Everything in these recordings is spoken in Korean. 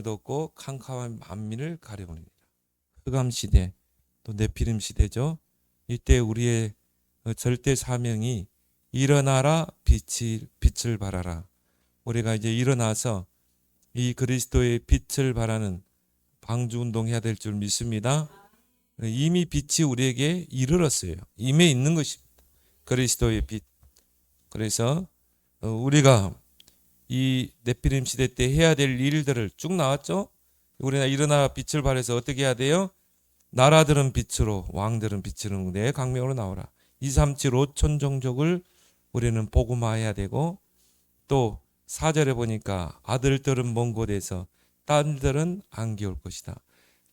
돋고 캄캄한 만민을 가려버립니다. 흑암 시대, 또 네피림 시대죠. 이때 우리의 절대 사명이 일어나라 빛을 발하라. 우리가 이제 일어나서 이 그리스도의 빛을 발하는 방주운동 해야 될 줄 믿습니다. 이미 빛이 우리에게 이르렀어요. 임해 있는 것입니다. 그리스도의 빛. 그래서 우리가 이 네피림 시대 때 해야 될 일들을 쭉 나왔죠. 우리가 일어나 빛을 발해서 어떻게 해야 돼요? 나라들은 빛으로, 왕들은 빛으로 내 강명으로 나오라. 237 5천 종족을 우리는 복음화해야 되고, 또 4절에 보니까 아들들은 먼 곳에서 딸들은 안기 올 것이다.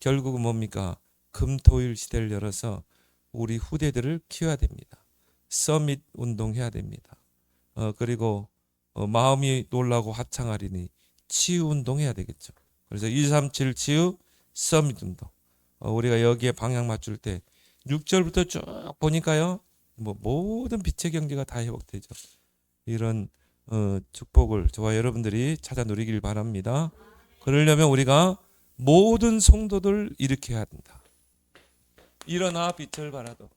결국은 뭡니까? 금토일 시대를 열어서 우리 후대들을 키워야 됩니다. 서밋 운동해야 됩니다. 그리고 마음이 놀라고 합창하리니 치유 운동해야 되겠죠. 그래서 237 치유 서밋 운동. 우리가 여기에 방향 맞출 때 6절부터 쭉 보니까요, 모든 빛의 경제가 다 회복되죠. 이런 축복을 저와 여러분들이 찾아 누리길 바랍니다. 그러려면 우리가 모든 성도들 일으켜야 된다. 일어나 빛을 발하도.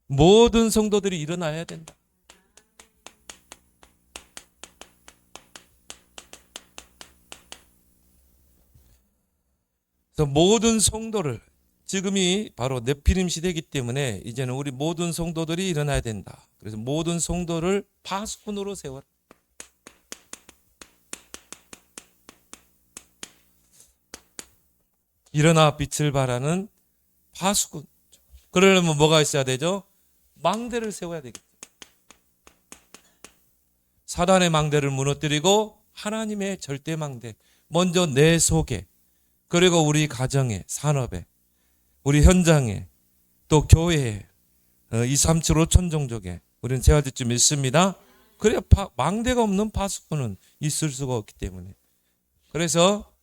모든 성도들이 일어나야 된다. 그래서 모든 성도를, 지금이 바로 네피림 시대이기 때문에 이제는 우리 모든 성도들이 일어나야 된다. 그래서 모든 성도를 파수꾼으로 세워라. 일어나 빛을 발하는 파수꾼. 그러려면 뭐가 있어야 되죠? 망대를 세워야 되겠죠. 사단의 망대를 무너뜨리고 하나님의 절대 망대. 먼저 내 속에, 그리고 우리 가정에, 산업에, 우리 현장에, 또 교회에, 237 5천 종족에 우리는 세워야 될 줄 믿습니다. 그래야 망대가 없는 파수꾼은 있을 수가 없기 때문에. 그래서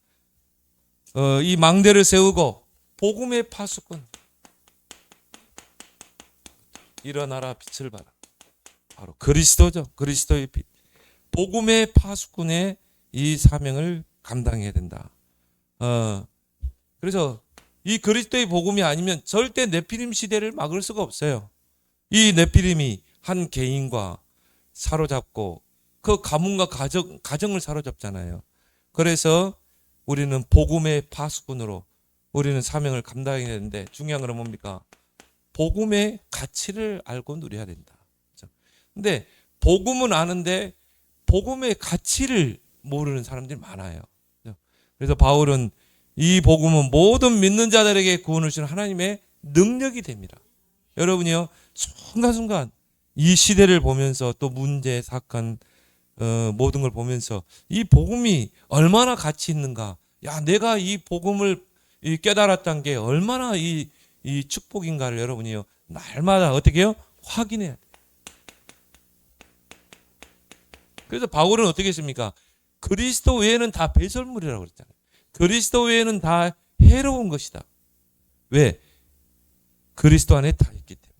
이 망대를 세우고 복음의 파수꾼, 일어나라 빛을 발하. 바로 그리스도죠. 그리스도의 빛. 복음의 파수꾼의 이 사명을 감당해야 된다. 그래서 이 그리스도의 복음이 아니면 절대 네피림 시대를 막을 수가 없어요. 이 네피림이 한 개인과 사로잡고 그 가문과 가정을 사로잡잖아요. 그래서 우리는 복음의 파수꾼으로 우리는 사명을 감당해야 되는데, 중요한 건 뭡니까? 복음의 가치를 알고 누려야 된다. 근데 복음은 아는데 복음의 가치를 모르는 사람들이 많아요. 그래서 바울은 이 복음은 모든 믿는 자들에게 구원을 주는 하나님의 능력이 됩니다. 여러분이요, 순간순간 이 시대를 보면서 또 문제, 사건, 모든 걸 보면서 이 복음이 얼마나 가치 있는가. 야, 내가 이 복음을 깨달았다는 게 얼마나 이 축복인가를 여러분이요, 날마다 어떻게 해요? 확인해야 돼요. 그래서 바울은 어떻게 했습니까? 그리스도 외에는 다 배설물이라고 그랬잖아요. 그리스도 외에는 다 해로운 것이다. 왜? 그리스도 안에 다 있기 때문에.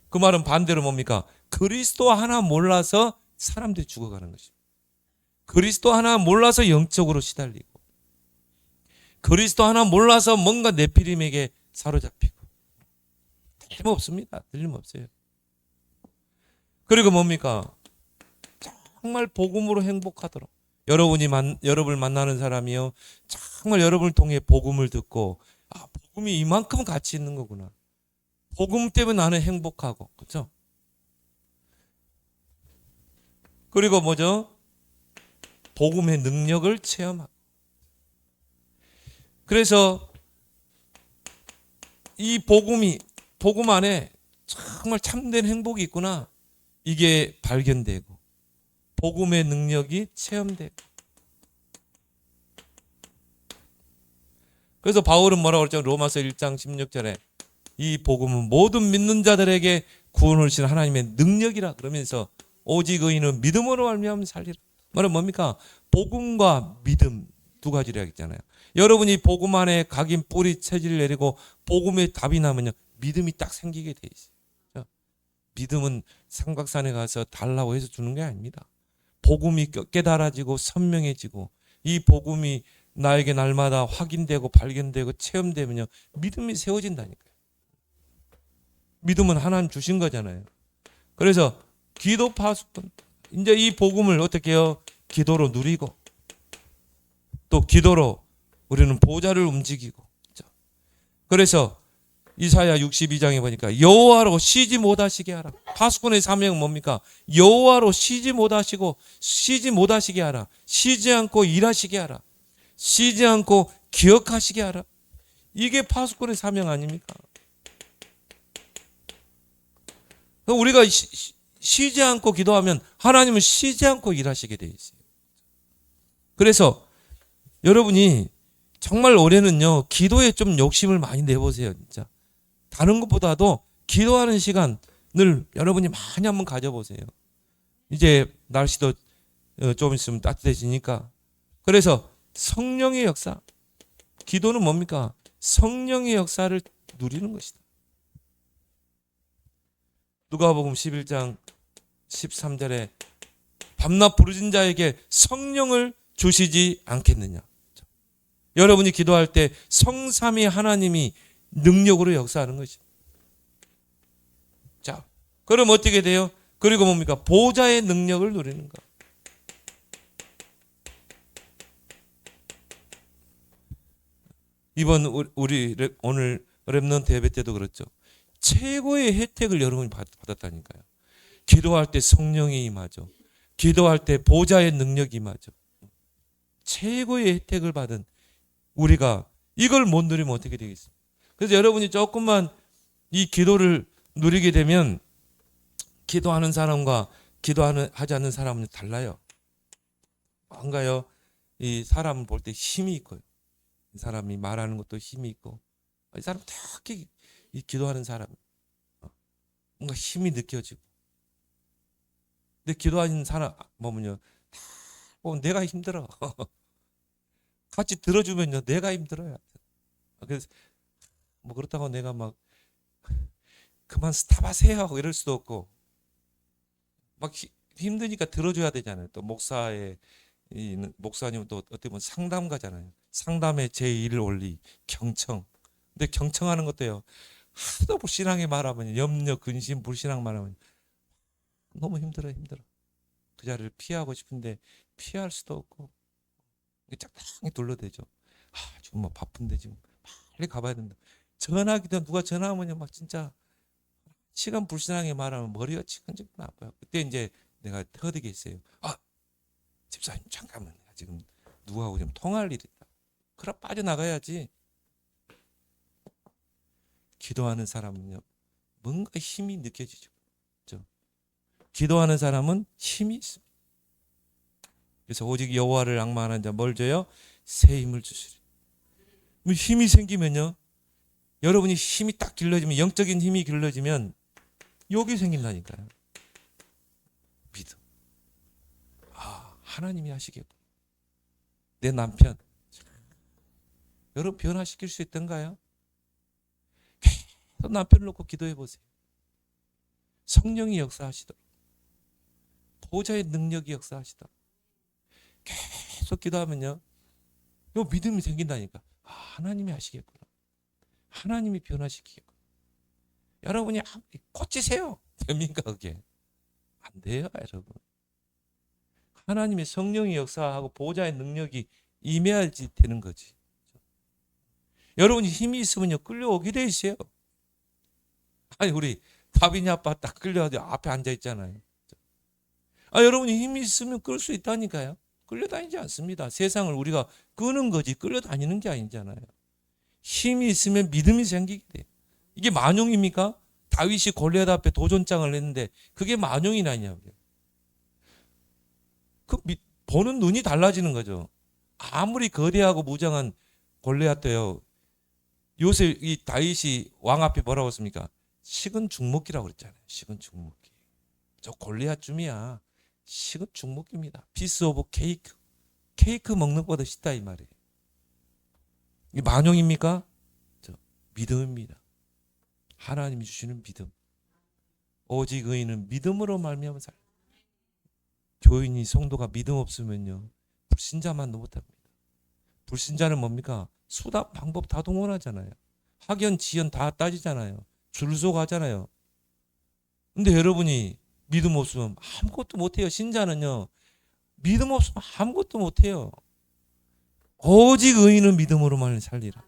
그 말은 반대로 뭡니까? 그리스도 하나 몰라서 사람들이 죽어가는 것입니다. 그리스도 하나 몰라서 영적으로 시달리고, 그리스도 하나 몰라서 뭔가 네피림에게 사로잡히고. 틀림없습니다. 틀림없어요. 그리고 뭡니까? 정말 복음으로 행복하도록, 여러분을 만나는 사람이요, 정말 여러분을 통해 복음을 듣고, 복음이 이만큼 가치 있는 거구나. 복음 때문에 나는 행복하고, 그렇죠? 그리고 뭐죠? 복음의 능력을 체험하고. 그래서 이 복음 안에 정말 참된 행복이 있구나, 이게 발견되고 복음의 능력이 체험되고. 그래서 바울은 뭐라고 그랬죠? 로마서 1장 16절에 이 복음은 모든 믿는 자들에게 구원을 주시는 하나님의 능력이라 그러면서 오직 의인은 믿음으로 말미암아 살리라. 말은 뭡니까? 복음과 믿음 두 가지라 했잖아요. 여러분이 복음 안에 각인 뿌리 체질을 내리고 복음의 답이 나면요, 믿음이 딱 생기게 돼 있어요. 믿음은 삼각산에 가서 달라고 해서 주는 게 아닙니다. 복음이 깨달아지고 선명해지고 이 복음이 나에게 날마다 확인되고 발견되고 체험되면요, 믿음이 세워진다니까요. 믿음은 하나님 주신 거잖아요. 그래서 기도 파수꾼, 이제 이 복음을 어떻게 해요? 기도로 누리고 또 기도로 우리는 보좌를 움직이고. 그래서 이사야 62장에 보니까 여호와로 쉬지 못하시게 하라. 파수꾼의 사명은 뭡니까? 여호와로 쉬지 못하시게 하라. 쉬지 않고 일하시게 하라. 쉬지 않고 기억하시게 하라. 이게 파수꾼의 사명 아닙니까? 우리가 쉬지 않고 기도하면 하나님은 쉬지 않고 일하시게 돼 있어요. 그래서 여러분이 정말 올해는요, 기도에 좀 욕심을 많이 내보세요. 진짜 다른 것보다도 기도하는 시간을 여러분이 많이 한번 가져보세요. 이제 날씨도 좀 있으면 따뜻해지니까. 그래서 성령의 역사, 기도는 뭡니까? 성령의 역사를 누리는 것이다. 누가복음 11장 13절에 밤낮 부르짖은 자에게 성령을 주시지 않겠느냐. 여러분이 기도할 때 성삼위 하나님이 능력으로 역사하는 것이죠. 자, 그럼 어떻게 돼요? 그리고 뭡니까? 보좌의 능력을 누리는 것. 이번 우리 오늘 렘넌트 예배 때도 그렇죠. 최고의 혜택을 여러분이 받았다니까요. 기도할 때 성령이 임하죠. 기도할 때 보좌의 능력이 임하죠. 최고의 혜택을 받은 우리가 이걸 못 누리면 어떻게 되겠습니까? 그래서 여러분이 조금만 이 기도를 누리게 되면 기도하는 사람과 하지 않는 사람은 달라요. 뭔가요? 이 사람을 볼 때 힘이 있고요. 이 사람이 말하는 것도 힘이 있고, 이 사람 특히 이 기도하는 사람 뭔가 힘이 느껴지고. 근데 기도하는 사람 보면요, 내가 힘들어. 같이 들어주면요, 내가 힘들어요. 그래서 뭐 그렇다고 내가 막 그만 스탑하세요 하고 이럴 수도 없고, 막 힘드니까 들어줘야 되잖아요. 또 목사님은 또 어떻게 보면 상담가잖아요. 상담의 제1 원리 경청. 근데 경청하는 것도요, 하도 불신앙에 말하면 염려, 근심, 불신앙 말하면 너무 힘들어. 그 자리를 피하고 싶은데 피할 수도 없고 짝짝이 둘러대죠. 지금 뭐 바쁜데 지금 빨리 가봐야 된다. 전화기도 누가 전화하면 막 진짜 시간 불신앙에 말하면 머리가 지근지근 아파요. 그때 이제 내가 터득이 있어요. 집사님 잠깐만요. 지금 누구하고 좀 통화할 일이 있다. 그럼 빠져나가야지. 기도하는 사람은요, 뭔가 힘이 느껴지죠. 그렇죠? 기도하는 사람은 힘이 있습니다. 그래서 오직 여호와를 앙망하는 자 뭘 줘요? 새 힘을 주시리. 힘이 생기면요, 여러분이 힘이 딱 길러지면, 영적인 힘이 길러지면 욕이 생긴다니까요. 믿음. 하나님이 하시겠구나. 내 남편 여러분 변화시킬 수 있던가요? 계속 남편을 놓고 기도해 보세요. 성령이 역사하시도록, 보좌의 능력이 역사하시도록 계속 기도하면요, 요 믿음이 생긴다니까. 하나님이 하시겠구나. 하나님이 변화시키겠구나. 여러분이 고치세요. 됩니까 그게? 안 돼요, 여러분. 하나님의 성령이 역사하고 보좌의 능력이 임해야지 되는 거지. 여러분이 힘이 있으면요, 끌려오게 돼 있어요. 아니, 우리 다빈이 아빠 딱 끌려가지고 앞에 앉아 있잖아요. 여러분이 힘이 있으면 끌 수 있다니까요. 끌려다니지 않습니다. 세상을 우리가 끄는 거지 끌려다니는 게 아니잖아요. 힘이 있으면 믿음이 생기게 돼요. 이게 만용입니까? 다윗이 골리앗 앞에 도전장을 했는데 그게 만용이 아니냐고요. 보는 눈이 달라지는 거죠. 아무리 거대하고 무장한 골리앗도요, 요새 이 다윗이 왕 앞에 뭐라고 했습니까? 식은 죽먹기라고 그랬잖아요. 식은 죽먹기. 저 골리앗쯤이야. 식은 죽먹기입니다. 피스 오브 케이크. 케이크 먹는 것보다 쉽다 이 말이에요. 이게 만용입니까? 믿음입니다. 하나님이 주시는 믿음. 오직 의인은 믿음으로 말미암아 살아. 교인이 성도가 믿음 없으면요 불신자만도 못합니다. 불신자는 뭡니까? 수단 방법 다 동원하잖아요. 학연 지연 다 따지잖아요. 줄서 가잖아요. 근데 여러분이 믿음 없으면 아무것도 못해요. 신자는요 믿음 없으면 아무것도 못해요. 오직 의인은 믿음으로만 살리라.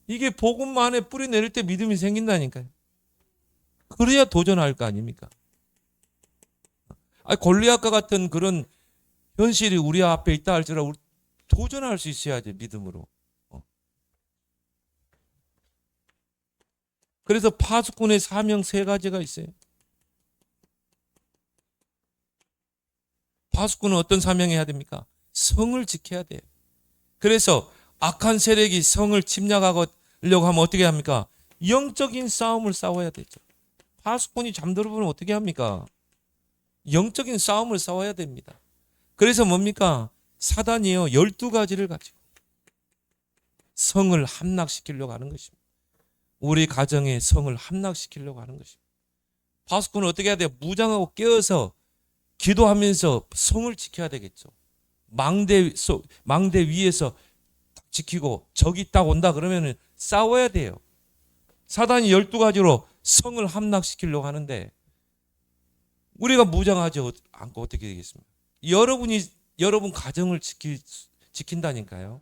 이게 복음 안에 뿌리 내릴 때 믿음이 생긴다니까요. 그래야 도전할 거 아닙니까? 골리앗과 같은 그런 현실이 우리 앞에 있다 할지라도 도전할 수 있어야지 믿음으로. 그래서 파수꾼의 사명 세 가지가 있어요. 파수꾼은 어떤 사명해야 됩니까? 성을 지켜야 돼요. 그래서 악한 세력이 성을 침략하려고 하면 어떻게 합니까? 영적인 싸움을 싸워야 되죠. 파수꾼이 잠들어 보면 어떻게 합니까? 영적인 싸움을 싸워야 됩니다. 그래서 뭡니까? 사단이요 12가지를 가지고 성을 함락시키려고 하는 것입니다. 우리 가정의 성을 함락시키려고 하는 것입니다. 파수꾼은 어떻게 해야 돼요? 무장하고 깨어서 기도하면서 성을 지켜야 되겠죠. 망대 위에서 지키고 적이 딱 온다 그러면 싸워야 돼요. 사단이 12가지로 성을 함락시키려고 하는데 우리가 무장하지 않고 어떻게 되겠습니까? 여러분 가정을 지킨다니까요.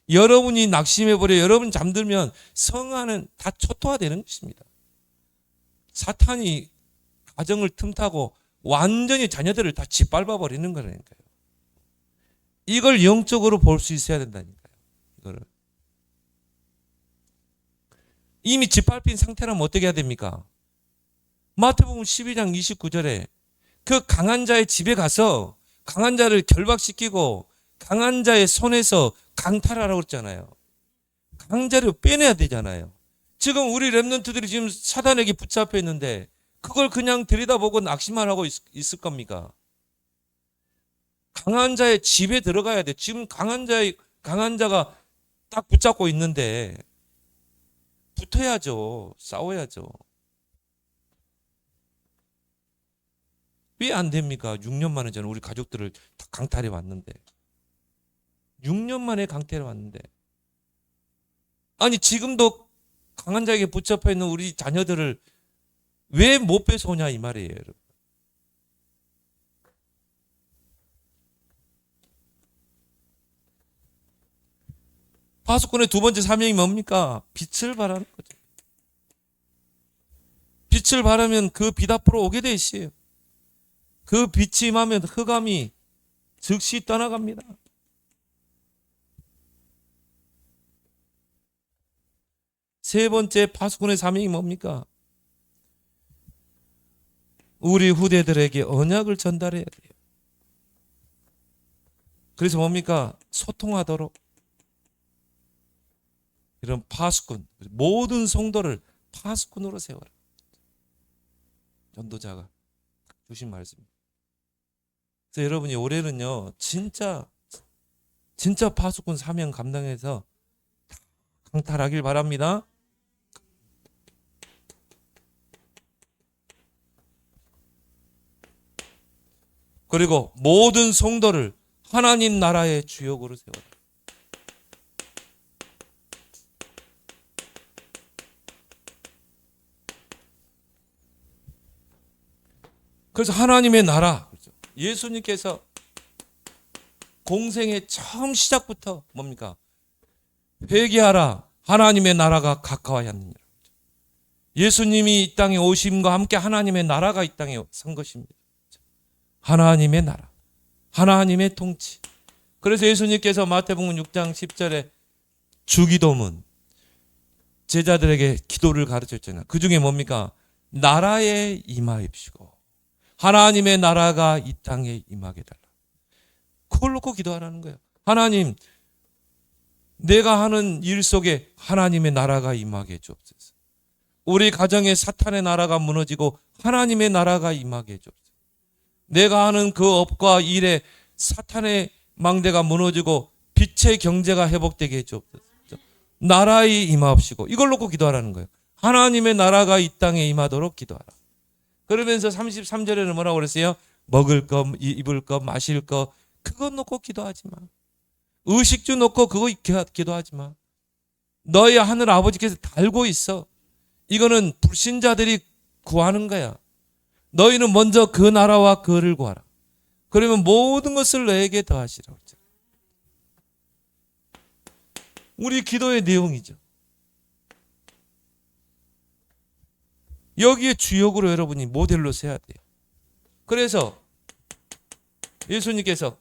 여러분이 낙심해버려 여러분 잠들면 성 안은 다 초토화되는 것입니다. 사탄이 가정을 틈타고 완전히 자녀들을 다 짓밟아버리는 거라니까요. 이걸 영적으로 볼 수 있어야 된다니까요. 이거를. 이미 짓밟힌 상태라면 어떻게 해야 됩니까? 마태복음 12장 29절에 그 강한 자의 집에 가서 강한 자를 결박시키고 강한 자의 손에서 강탈하라고 했잖아요. 강자를 빼내야 되잖아요. 지금 우리 렘넌트들이 지금 사단에게 붙잡혀 있는데 그걸 그냥 들여다보고 낙심만 하고 있을 겁니까? 강한 자의 집에 들어가야 돼. 지금 강한 자가 딱 붙잡고 있는데 붙어야죠. 싸워야죠. 왜 안 됩니까? 6년 만에 저는 우리 가족들을 다 강탈해 왔는데 6년 만에 강탈해 왔는데 아니 지금도 강한 자에게 붙잡혀 있는 우리 자녀들을 왜 못 뺏어오냐 이 말이에요. 여러분. 파수꾼의 두 번째 사명이 뭡니까? 빛을 발하는 거죠. 빛을 발하면 그 빛 앞으로 오게 돼 있어요. 그 빛이 임하면 흑암이 즉시 떠나갑니다. 세 번째 파수꾼의 사명이 뭡니까? 우리 후대들에게 언약을 전달해야 돼요. 그래서 뭡니까? 소통하도록 이런 파수꾼, 모든 성도를 파수꾼으로 세워라. 전도자가 주신 말씀입니다. 그래서 여러분이 올해는요, 진짜 파수꾼 사명 감당해서 강탈하길 바랍니다. 그리고 모든 성도를 하나님 나라의 주역으로 세워라. 그래서 하나님의 나라, 예수님께서 공생의 처음 시작부터 뭡니까? 회개하라, 하나님의 나라가 가까워야 하느니라. 예수님이 이 땅에 오심과 함께 하나님의 나라가 이 땅에 선 것입니다. 하나님의 나라, 하나님의 통치. 그래서 예수님께서 마태복음 6장 10절에 주기도문, 제자들에게 기도를 가르쳤잖아요. 그 중에 뭡니까? 나라에 임하옵시고 하나님의 나라가 이 땅에 임하게 달라. 그걸 놓고 기도하라는 거예요. 하나님, 내가 하는 일 속에 하나님의 나라가 임하게 해주옵소서. 우리 가정에 사탄의 나라가 무너지고 하나님의 나라가 임하게 해주옵소서. 내가 하는 그 업과 일에 사탄의 망대가 무너지고 빛의 경제가 회복되게 해주옵소서. 나라에 임하옵시고 이걸 놓고 기도하라는 거예요. 하나님의 나라가 이 땅에 임하도록 기도하라. 그러면서 33절에는 뭐라고 그랬어요? 먹을 거, 입을 거, 마실 거 그거 놓고 기도하지 마. 의식주 놓고 그거 기도하지 마. 너희 하늘 아버지께서 다 알고 있어. 이거는 불신자들이 구하는 거야. 너희는 먼저 그 나라와 그를 구하라. 그러면 모든 것을 너에게 더하시라고 했죠. 우리 기도의 내용이죠. 여기에 주역으로 여러분이 모델로 세야 돼요. 그래서 예수님께서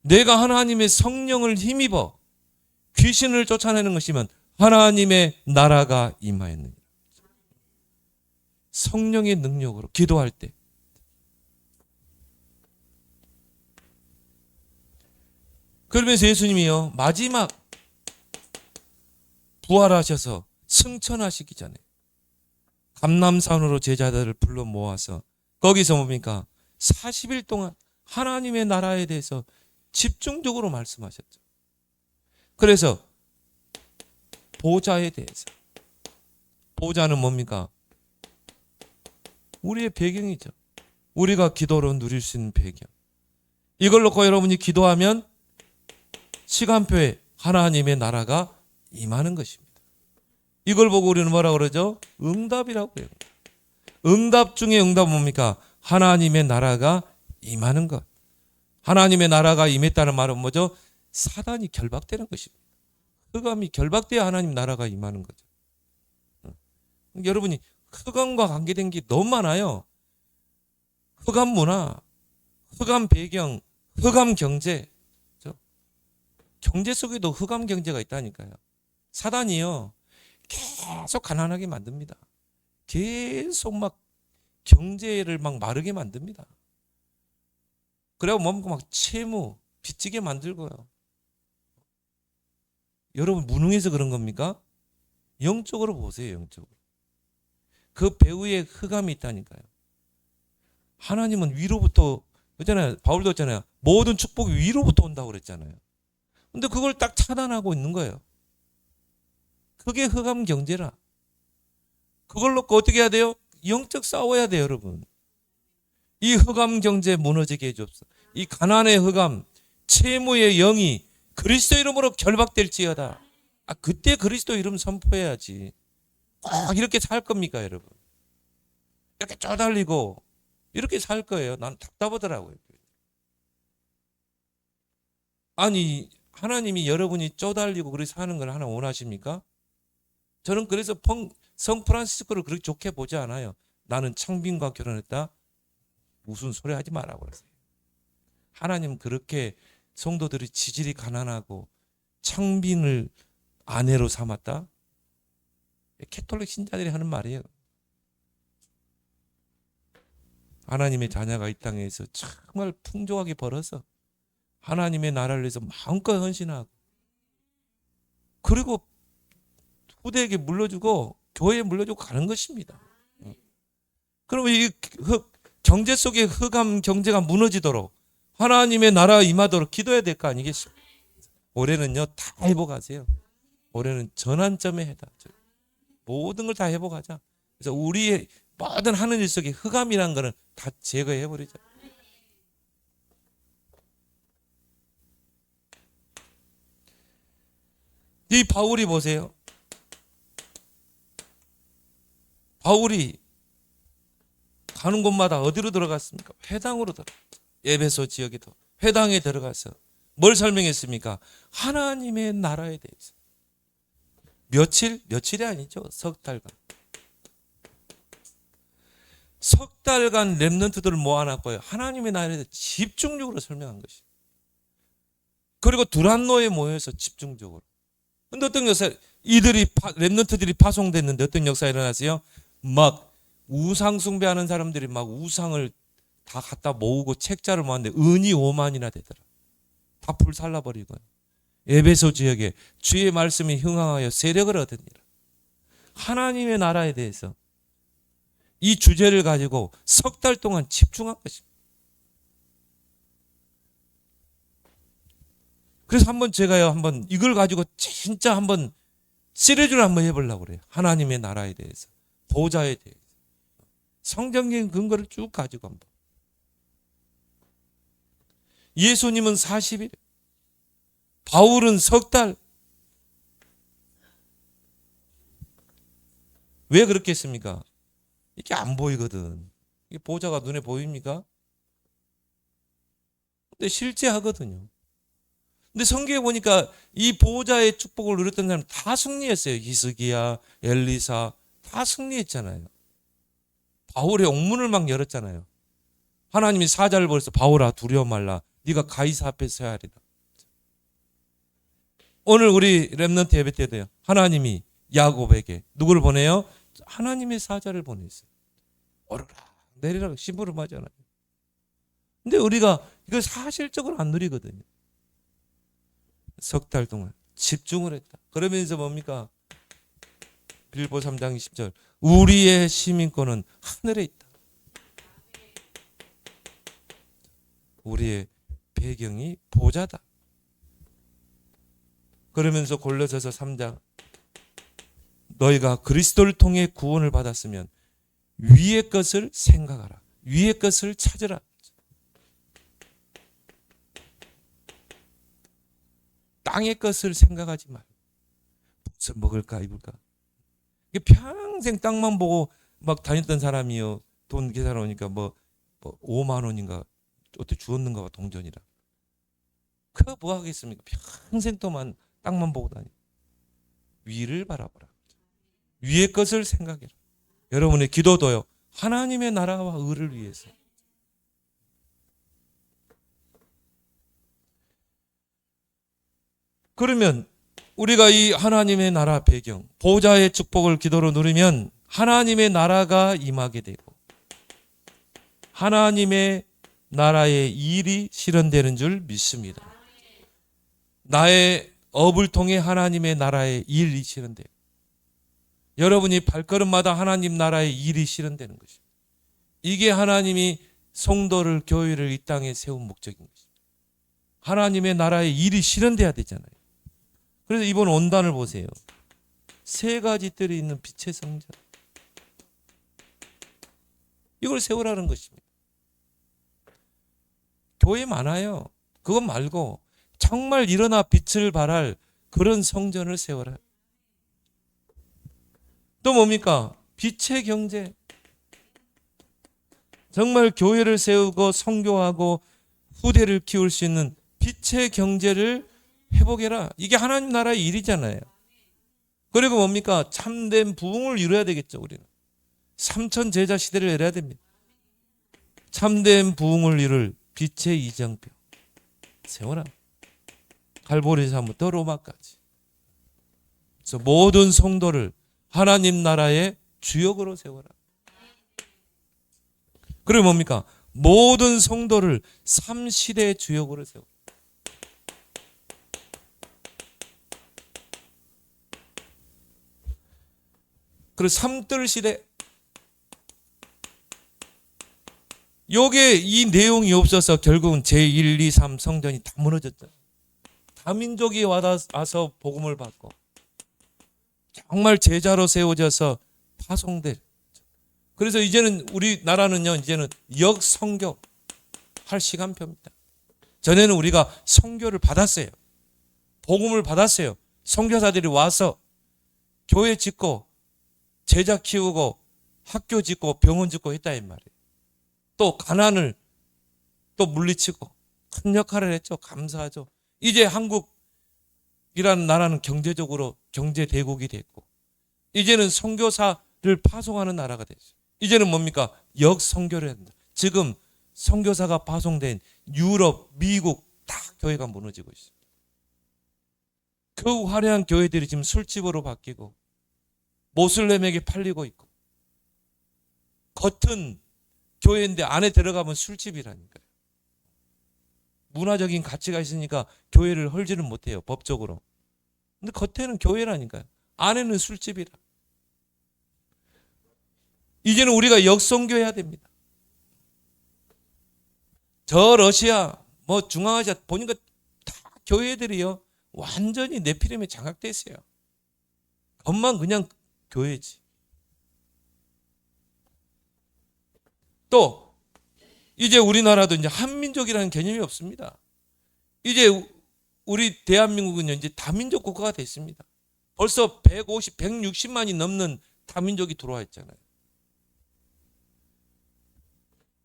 내가 하나님의 성령을 힘입어 귀신을 쫓아내는 것이면 하나님의 나라가 임하였느니라. 성령의 능력으로 기도할 때. 그러면서 예수님이요 마지막 부활하셔서 승천하시기 전에 감람산으로 제자들을 불러 모아서 거기서 뭡니까? 40일 동안 하나님의 나라에 대해서 집중적으로 말씀하셨죠. 그래서 보좌에 대해서, 보좌는 뭡니까? 우리의 배경이죠. 우리가 기도로 누릴 수 있는 배경. 이걸 놓고 여러분이 기도하면 시간표에 하나님의 나라가 임하는 것입니다. 이걸 보고 우리는 뭐라 그러죠? 응답이라고 해요. 응답 중에 응답은 뭡니까? 하나님의 나라가 임하는 것. 하나님의 나라가 임했다는 말은 뭐죠? 사단이 결박되는 것입니다. 흑암이 결박돼야 하나님 나라가 임하는 거죠. 여러분이 흑암과 관계된 게 너무 많아요. 흑암 문화, 흑암 배경, 흑암 경제. 경제 속에도 흑암 경제가 있다니까요. 사단이요. 계속 가난하게 만듭니다. 계속 막 경제를 막 마르게 만듭니다. 그래고 뭔가 막 채무, 빚지게 만들고요. 여러분 무능해서 그런 겁니까? 영적으로 보세요. 영적으로. 그 배후에 흑암이 있다니까요. 하나님은 위로부터 그랬잖아요. 바울도 했잖아요. 모든 축복이 위로부터 온다고 그랬잖아요. 근데 그걸 딱 차단하고 있는 거예요. 그게 흑암 경제라. 그걸 놓고 어떻게 해야 돼요? 영적 싸워야 돼요, 여러분. 이 흑암 경제 무너지게 해줍시다. 이 가난의 흑암, 채무의 영이 그리스도 이름으로 결박될지어다. 그때 그리스도 이름 선포해야지. 꼭 이렇게 살 겁니까, 여러분? 이렇게 쪼달리고 이렇게 살 거예요. 난 답답하더라고요. 아니 하나님이 여러분이 쪼달리고 그렇게 사는 걸 하나 원하십니까? 저는 그래서 성 프란시스코를 그렇게 좋게 보지 않아요. 나는 창빈과 결혼했다. 무슨 소리 하지 말라고 그러세요. 하나님 그렇게 성도들이 지질이 가난하고 창빈을 아내로 삼았다? 캐톨릭 신자들이 하는 말이에요. 하나님의 자녀가 이 땅에서 정말 풍족하게 벌어서 하나님의 나라를 위해서 마음껏 헌신하고 그리고 후대에게 물려주고 교회에 물려주고 가는 것입니다. 그러면 이 경제 속의 흑암 경제가 무너지도록 하나님의 나라가 임하도록 기도해야 될 거 아니겠습니까? 올해는요 다 회복하세요. 올해는 전환점에 해다. 모든 걸 다 회복하자. 그래서 우리의 모든 하는 일 속에 흑암이라는 거는 다 제거해버리자. 이 바울이 보세요. 바울이 가는 곳마다 어디로 들어갔습니까? 회당으로 들어갔어요. 에베소 지역에도 회당에 들어가서 뭘 설명했습니까? 하나님의 나라에 대해서. 며칠이 아니죠. 석 달간. 석 달간 렘넌트들을 모아놨고요. 하나님의 나라에 대해서 집중적으로 설명한 것이. 그리고 두란노에 모여서 집중적으로. 근데 어떤 역사, 렘넌트들이 파송됐는데 어떤 역사가 일어났어요? 막 우상 숭배하는 사람들이 막 우상을 다 갖다 모으고 책자를 모았는데 은이 5만이나 되더라. 다 불살라버리고요. 에베소 지역에 주의 말씀이 흥황하여 세력을 얻으니라. 하나님의 나라에 대해서 이 주제를 가지고 석 달 동안 집중한 것입니다. 그래서 제가요 이걸 가지고 진짜 시리즈를 한번 해보려고 그래요. 하나님의 나라에 대해서, 보좌에 대해서. 성경적인 근거를 쭉 가지고 한번. 예수님은 40일, 바울은 석 달. 왜 그렇게 했습니까? 이게 안 보이거든. 이게 보좌가 눈에 보입니까? 근데 실제 하거든요. 근데 성경에 보니까 이 보좌의 축복을 누렸던 사람 다 승리했어요. 히스기야, 엘리사 다 승리했잖아요. 바울의 옥문을 막 열었잖아요. 하나님이 사자를 벌여서 바울아 두려워 말라. 네가 가이사 앞에 서야 하리라. 오늘 우리 렘넌트 예배 때도요. 하나님이 야곱에게 누구를 보내요? 하나님의 사자를 보냈어요. 오르락 내리락 심부름하잖아요. 근데 우리가 이걸 사실적으로 안 누리거든요. 석 달 동안 집중을 했다. 그러면서 뭡니까? 빌보 3장 20절 우리의 시민권은 하늘에 있다. 우리의 배경이 보좌다. 그러면서 골로새서 3장 너희가 그리스도를 통해 구원을 받았으면 위의 것을 생각하라. 위의 것을 찾으라. 땅의 것을 생각하지 말고 무슨 먹을까 입을까. 평생 땅만 보고 막 다녔던 사람이요. 돈 계산하러 오니까 뭐 5만 원인가 어떻게 주었는가 봐 동전이라. 그거 뭐 하겠습니까? 평생 동안 땅만 보고 다니. 위를 바라보라. 위의 것을 생각해라. 여러분의 기도도요. 하나님의 나라와 의를 위해서. 그러면 우리가 이 하나님의 나라 배경, 보좌의 축복을 기도로 누리면 하나님의 나라가 임하게 되고 하나님의 나라의 일이 실현되는 줄 믿습니다. 나의 업을 통해 하나님의 나라의 일이 실현돼요. 여러분이 발걸음마다 하나님 나라의 일이 실현되는 것입니다. 이게 하나님이 성도를, 교회를 이 땅에 세운 목적인 것입니다. 하나님의 나라의 일이 실현돼야 되잖아요. 그래서 이번 원단을 보세요. 3가지 뜰이 있는 빛의 성전. 이걸 세우라는 것입니다. 교회 많아요. 그것 말고 정말 일어나 빛을 발할 그런 성전을 세워라. 또 뭡니까? 빛의 경제. 정말 교회를 세우고 선교하고 후대를 키울 수 있는 빛의 경제를 회복해라. 이게 하나님 나라의 일이잖아요. 그리고 뭡니까? 참된 부흥을 이루어야 되겠죠. 우리는 3천 제자 시대를 열어야 됩니다. 참된 부흥을 이룰 빛의 이정표 세워라. 갈보리산부터 로마까지. 그래서 모든 성도를 하나님 나라의 주역으로 세워라. 그리고 뭡니까? 모든 성도를 3시대의 주역으로 세워라. 그리고 3뜰 시대. 요게 이 내용이 없어서 결국은 제1, 2, 3 성전이 다 무너졌죠. 다민족이 와서 복음을 받고 정말 제자로 세워져서 파송될. 그래서 이제는 우리나라는요, 이제는 역선교 할 시간표입니다. 전에는 우리가 선교를 받았어요. 복음을 받았어요. 선교사들이 와서 교회 짓고 제자 키우고 학교 짓고 병원 짓고 했다 이 말이에요. 또 가난을 또 물리치고 큰 역할을 했죠. 감사하죠. 이제 한국이라는 나라는 경제적으로 경제 대국이 됐고 이제는 선교사를 파송하는 나라가 됐어요. 이제는 뭡니까? 역선교를 한다. 지금 선교사가 파송된 유럽, 미국 다 교회가 무너지고 있어요. 그 화려한 교회들이 지금 술집으로 바뀌고 모슬렘에게 팔리고 있고 겉은 교회인데 안에 들어가면 술집이라니까요. 문화적인 가치가 있으니까 교회를 헐지는 못해요. 법적으로. 근데 겉에는 교회라니까요. 안에는 술집이라. 이제는 우리가 역선교해야 됩니다. 저 러시아 뭐 중앙아시아 보니까 다 교회들이요. 완전히 네피림에 장악돼 있어요. 겉만 그냥 교회지. 또 이제 우리나라도 이제 한민족이라는 개념이 없습니다. 이제 우리 대한민국은 이제 다민족 국가가 됐습니다. 벌써 160만이 넘는 다민족이 들어와 있잖아요.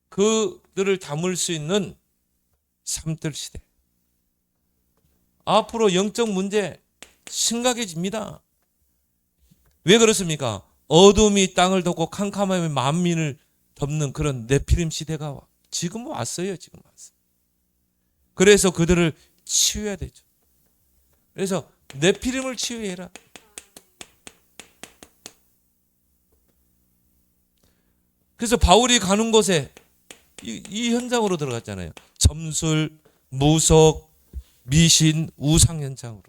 그들을 담을 수 있는 삼들 시대. 앞으로 영적 문제 심각해집니다. 왜 그렇습니까? 어둠이 땅을 덮고 캄캄함이 만민을 덮는 그런 네피림 시대가 지금 왔어요. 지금 왔어요. 그래서 그들을 치유해야 되죠. 그래서 네피림을 치유해라. 그래서 바울이 가는 곳에 이 현장으로 들어갔잖아요. 점술, 무속, 미신, 우상 현장으로.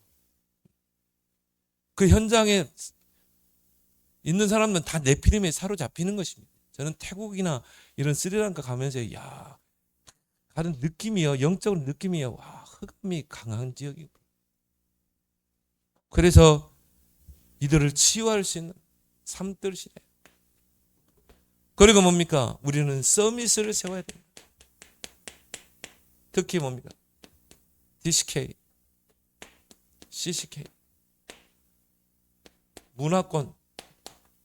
그 현장에 있는 사람은 다 네피림에 사로잡히는 것입니다. 저는 태국이나 이런 스리랑카 가면서 가는 느낌이요, 영적인 느낌이요. 와, 흑암이 강한 지역이고. 그래서 이들을 치유할 수 있는 삼들 시대. 그리고 뭡니까? 우리는 서밋을 세워야 됩니다. 특히 뭡니까? DCK, CCK, 문화권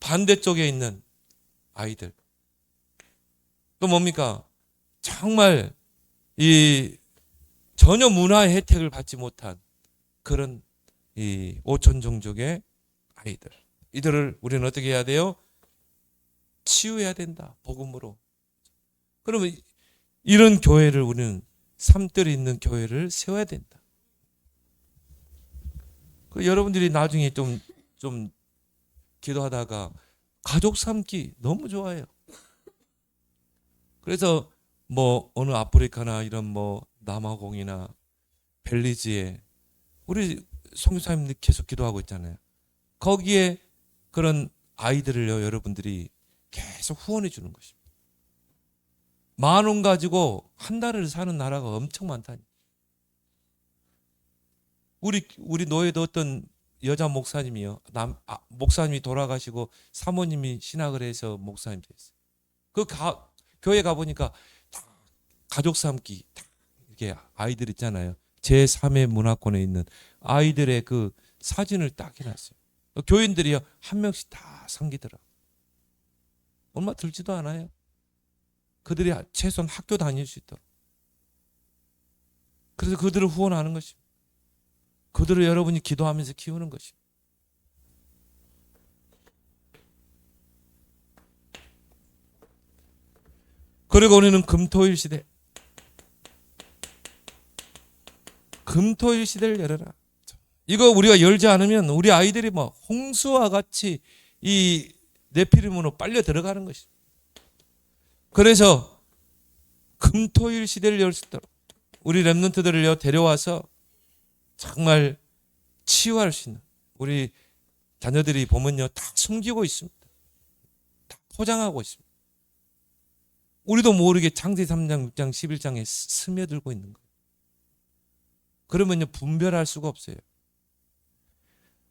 반대쪽에 있는 아이들. 또 뭡니까? 정말 이 전혀 문화의 혜택을 받지 못한 그런 이 오천 종족의 아이들. 이들을 우리는 어떻게 해야 돼요? 치유해야 된다. 복음으로. 그러면 이런 교회를 우리는 삼들이 있는 교회를 세워야 된다. 여러분들이 나중에 좀 기도하다가 가족 삼기 너무 좋아요. 그래서 뭐 어느 아프리카나 이런 뭐 남아공이나 벨리즈에 우리 선교사님들 계속 기도하고 있잖아요. 거기에 그런 아이들을요, 여러분들이 계속 후원해 주는 것입니다. 10,000원 가지고 한 달을 사는 나라가 엄청 많다니. 우리 노예도 어떤 여자 목사님이요, 목사님이 돌아가시고 사모님이 신학을 해서 목사님 됐어요. 교회 가보니까 가족 삼기, 이렇게 아이들 있잖아요. 제3의 문화권에 있는 아이들의 그 사진을 딱 해놨어요. 교인들이요, 한 명씩 다 섬기더라. 얼마 들지도 않아요. 그들이 최소한 학교 다닐 수 있도록. 그래서 그들을 후원하는 것입니다. 그들을 여러분이 기도하면서 키우는 것입니다. 그리고 우리는 금토일 시대. 금토일 시대를 열어라. 이거 우리가 열지 않으면 우리 아이들이 뭐 홍수와 같이 이 네피림으로 빨려 들어가는 것입니다. 그래서 금토일 시대를 열 수 있도록 우리 렘넌트들을 데려와서 정말 치유할 수 있는, 우리 자녀들이 보면요, 다 숨기고 있습니다. 다 포장하고 있습니다. 우리도 모르게 창세기 3장, 6장, 11장에 스며들고 있는 거예요. 그러면요, 분별할 수가 없어요.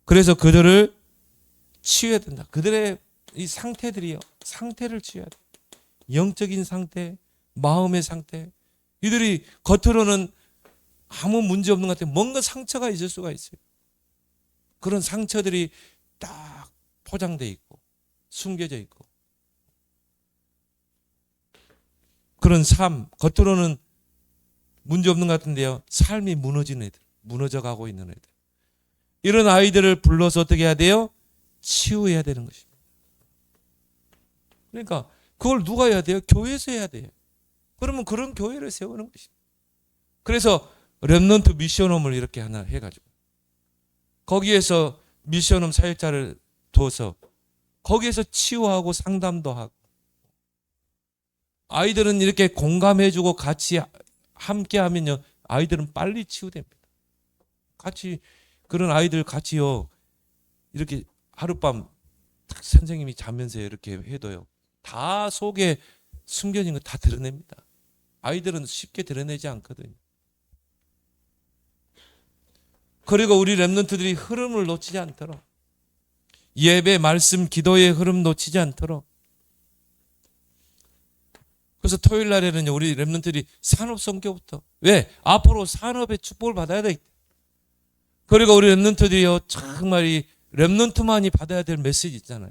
그래서 그들을 치유해야 된다. 그들의 이 상태들이요, 상태를 치유해야 돼. 영적인 상태, 마음의 상태. 이들이 겉으로는 아무 문제 없는 것 같아요. 뭔가 상처가 있을 수가 있어요. 그런 상처들이 딱 포장되어 있고 숨겨져 있고, 그런 삶, 겉으로는 문제 없는 것 같은데요, 삶이 무너진 애들, 무너져 가고 있는 애들, 이런 아이들을 불러서 어떻게 해야 돼요? 치유해야 되는 것입니다. 그러니까 그걸 누가 해야 돼요? 교회에서 해야 돼요. 그러면 그런 교회를 세우는 것입니다. 그래서 렘넌트 미션홈을 이렇게 하나 해가지고 거기에서 미션홈 사역자를 둬서 거기에서 치유하고 상담도 하고, 아이들은 이렇게 공감해주고 같이 함께 하면요, 아이들은 빨리 치유됩니다. 같이 그런 아이들 같이요, 이렇게 하룻밤 딱 선생님이 자면서 이렇게 해도요, 다 속에 숨겨진 거 다 드러냅니다. 아이들은 쉽게 드러내지 않거든요. 그리고 우리 렘넌트들이 흐름을 놓치지 않도록, 예배, 말씀, 기도의 흐름 놓치지 않도록, 그래서 토요일 날에는 우리 렘넌트들이 산업 선교부터, 왜? 앞으로 산업의 축복을 받아야 돼. 그리고 우리 렘넌트들이요, 정말 이 렘넌트만이 받아야 될 메시지 있잖아요.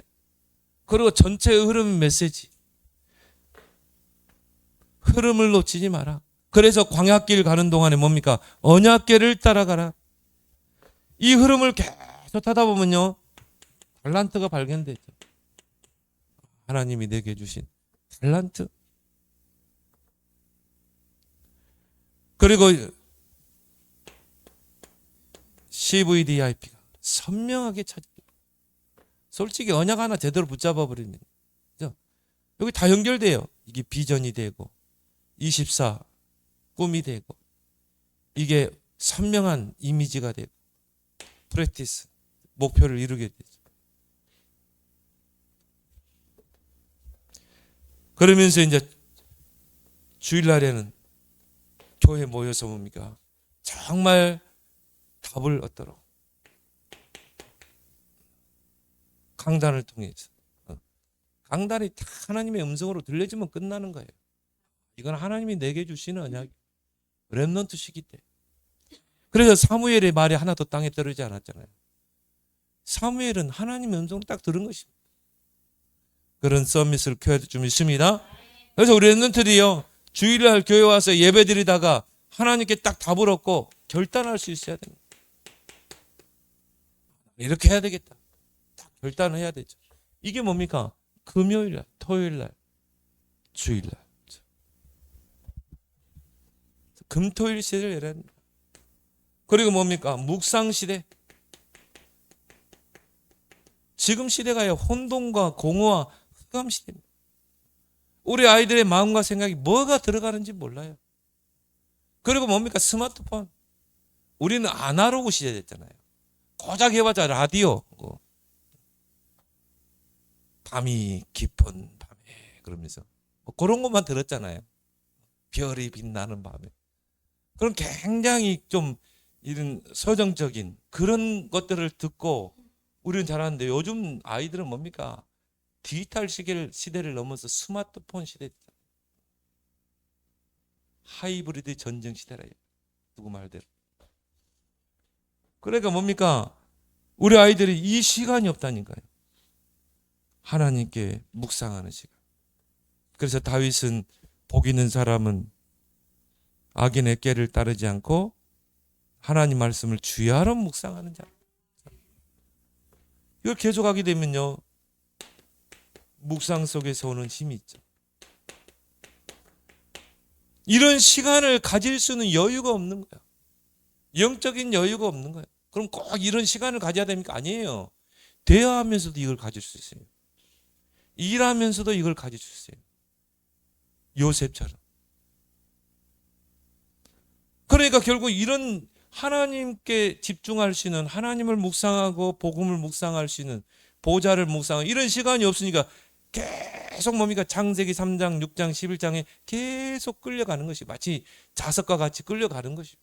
그리고 전체의 흐름 메시지. 흐름을 놓치지 마라. 그래서 광야길 가는 동안에 뭡니까? 언약궤를 따라가라. 이 흐름을 계속 타다 보면요, 달란트가 발견되죠. 하나님이 내게 주신 달란트. 그리고 CVDIP가 선명하게 찾. 솔직히 언약 하나 제대로 붙잡아 버리면, 그죠? 여기 다 연결돼요. 이게 비전이 되고 24 꿈이 되고, 이게 선명한 이미지가 되고, 프랙티스 목표를 이루게 되죠. 그러면서 이제 주일날에는 교회 모여서 뭡니까? 정말 답을 얻도록 강단을 통해서, 강단이 다 하나님의 음성으로 들려주면 끝나는 거예요. 이건 하나님이 내게 주시는 언약, 렘넌트 시기 때. 그래서 사무엘의 말이 하나도 땅에 떨어지지 않았잖아요. 사무엘은 하나님의 음성을 딱 들은 것입니다. 그런 서밋을 교회도 좀 있습니다. 그래서 우리 렘넌트들이요, 주일날 교회 와서 예배 드리다가 하나님께 딱 답을 얻고 결단할 수 있어야 됩니다. 이렇게 해야 되겠다. 딱 결단을 해야 되죠. 이게 뭡니까? 금요일날, 토요일날, 주일날. 금토일 시대를 열어야 합니다. 그리고 뭡니까? 묵상 시대. 지금 시대가요, 혼돈과 공허와 흑암 시대입니다. 우리 아이들의 마음과 생각이 뭐가 들어가는지 몰라요. 그리고 뭡니까? 스마트폰. 우리는 아날로그 시대 됐잖아요. 고작 해봤자 라디오. 밤이 깊은 밤에 그러면서 그런 것만 들었잖아요. 별이 빛나는 밤에. 그럼 굉장히 좀 이런 서정적인 그런 것들을 듣고 우리는 잘하는데, 요즘 아이들은 뭡니까? 디지털 시대를 넘어서 스마트폰 시대, 하이브리드 전쟁 시대라요. 누구 말대로. 그러니까 뭡니까? 우리 아이들이 이 시간이 없다니까요. 하나님께 묵상하는 시간. 그래서 다윗은 복 있는 사람은 악인의 꾀를 따르지 않고 하나님 말씀을 주야로 묵상하는 자. 이걸 계속하게 되면요, 묵상 속에서 오는 힘이 있죠. 이런 시간을 가질 수는 여유가 없는 거야. 영적인 여유가 없는 거야. 그럼 꼭 이런 시간을 가져야 됩니까? 아니에요. 대화하면서도 이걸 가질 수 있어요. 일하면서도 이걸 가질 수 있어요. 요셉처럼. 그러니까 결국 이런 하나님께 집중할 수 있는, 하나님을 묵상하고 복음을 묵상할 수 있는, 보좌를 묵상하는 이런 시간이 없으니까 계속 뭡니까? 창세기 3장, 6장, 11장에 계속 끌려가는 것이, 마치 자석과 같이 끌려가는 것이.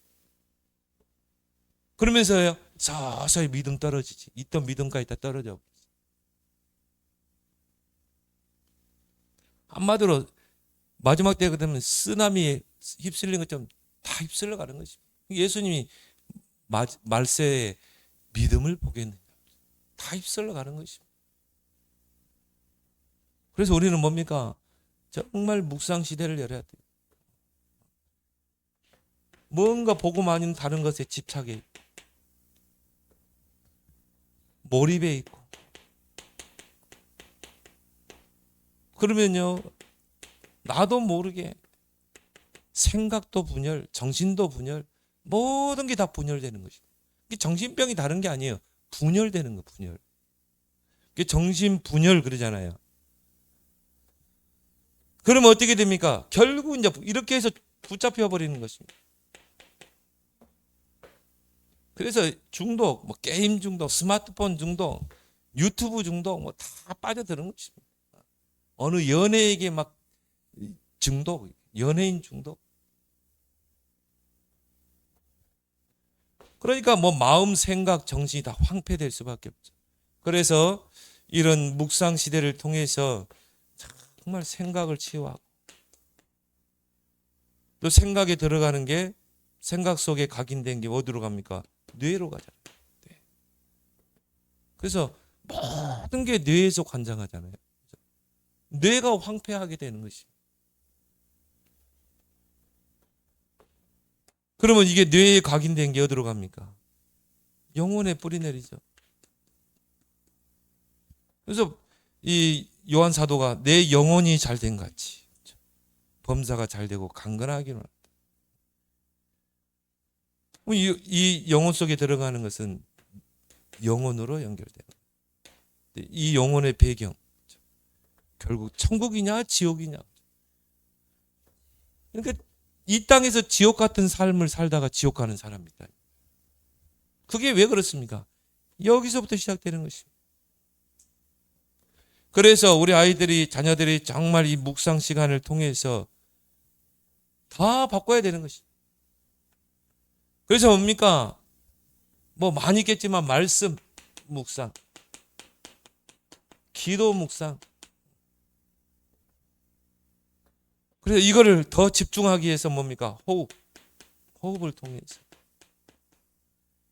그러면서요, 서서히 믿음 떨어지지. 있던 믿음까지 다 떨어져. 한마디로 마지막 때가 되면 쓰나미에 휩쓸린 것처럼 다 휩쓸려 가는 것입니다. 예수님이 말세에 믿음을 보겠느냐. 다 휩쓸려 가는 것입니다. 그래서 우리는 뭡니까? 정말 묵상 시대를 열어야 돼요. 뭔가 복음 아닌 다른 것에 집착해 있고, 몰입해 있고. 그러면요, 나도 모르게 생각도 분열, 정신도 분열, 모든 게 다 분열되는 것이죠. 정신병이 다른 게 아니에요. 분열되는 거, 분열. 정신 분열 그러잖아요. 그러면 어떻게 됩니까? 결국 이제 이렇게 해서 붙잡혀 버리는 것입니다. 그래서 중독, 뭐 게임 중독, 스마트폰 중독, 유튜브 중독, 뭐 다 빠져드는 것입니다. 어느 연예에게 막 중독, 연예인 중독. 그러니까 뭐 마음, 생각, 정신이 다 황폐될 수밖에 없죠. 그래서 이런 묵상 시대를 통해서 정말 생각을 치유하고 또 생각에 들어가는 게 생각 속에 각인된 게 어디로 갑니까? 뇌로 가잖아요. 뇌. 그래서 모든 게 뇌에서 관장하잖아요. 뇌가 황폐하게 되는 것입니다. 그러면 이게 뇌에 각인된 게 어디로 갑니까? 영혼에 뿌리내리죠. 그래서 이 요한 사도가 내 영혼이 잘된 같이 범사가 잘되고 강건하기로 한다. 이 영혼 속에 들어가는 것은 영혼으로 연결되는 거예요. 이 영혼의 배경 결국 천국이냐 지옥이냐. 그러니까 이 땅에서 지옥 같은 삶을 살다가 지옥 가는 사람입니다. 그게 왜 그렇습니까? 여기서부터 시작되는 것입니다. 그래서 우리 아이들이 자녀들이 정말 이 묵상 시간을 통해서 다 바꿔야 되는 것입니다. 그래서 뭡니까? 뭐 많이 있겠지만 말씀 묵상, 기도 묵상. 그래서 이거를 더 집중하기 위해서 뭡니까? 호흡을 통해서.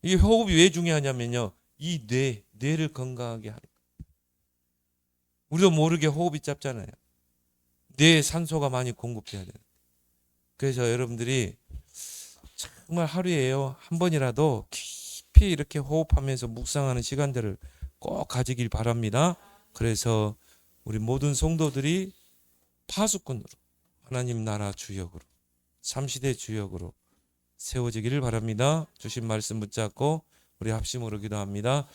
이 호흡이 왜 중요하냐면요. 이 뇌를 건강하게 하는 거예요. 우리도 모르게 호흡이 짧잖아요. 뇌에 산소가 많이 공급돼야 돼요. 그래서 여러분들이 정말 하루에요. 한 번이라도 깊이 이렇게 호흡하면서 묵상하는 시간들을 꼭 가지길 바랍니다. 그래서 우리 모든 성도들이 파수꾼으로 하나님 나라 주역으로 삼시대 주역으로 세워지기를 바랍니다. 주신 말씀 붙잡고 우리 합심으로 기도합니다.